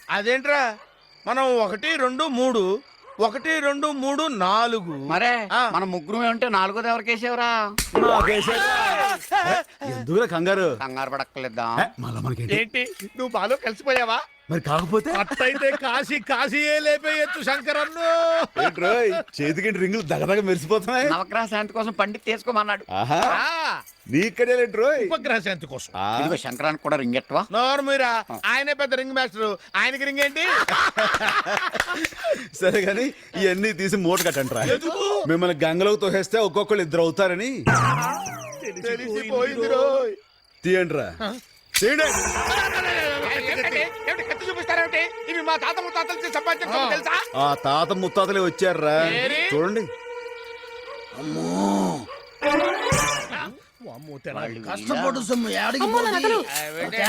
అదేంట్రా మనం 1 2 3 1 2 3 4 మరే మన ముగ్గురు ఉంటే నాలుగోది ఎవరికేసేవరా? ఎందుకురా కంగారు? కంగారు పడక్కలేద్దాం. మళ్ళా మనకేంటి? ఏంటి నువ్వు బాలో కలిసిపోయావా? మరి కాకపోతే అట్టయితే కాశీయే లేపేయచ్చు శంకరన్ను. ఏంట్రోయ్, చేతికి రింగులు దగదగ మెరిసిపోతున్నాయి. నవగ్రహ శాంతి కోసం పండిత్ తీసుకోమన్నాడు. ఆహా, ఆ, నీకడేంట్రోయ్? ఉపగ్రహ శాంతి కోసం. ఇదిగో శంకరానికి కూడా రింగెట్వా? నోరు మీరా, ఆయనే పెద్ద రింగ్ మాస్టర్, ఆయనకి రింగ్ ఏంటి? సరే గాని ఇవన్నీ తీసి మూట కట్టంట్రా. మిమ్మల్ని గంగలోకి తోసేస్తే ఒక్కొక్కళ్ళు 2 అవుతారని. తెలిసిపోయింది రోయ్. తీయండిరా, తీయండి. ఏమిటి కత్తి చూపిస్తారేమిటి? ఇవి మా తాత ముత్తాతలు సంపాదించిన సొమ్ము తెలుసా? ఆ తాత ముత్తాతలే వచ్చారా, ఏరి? చూడండి. అమ్మో, తెనాలి. కష్టపడు సొమ్ము ఆ, ఏంటి?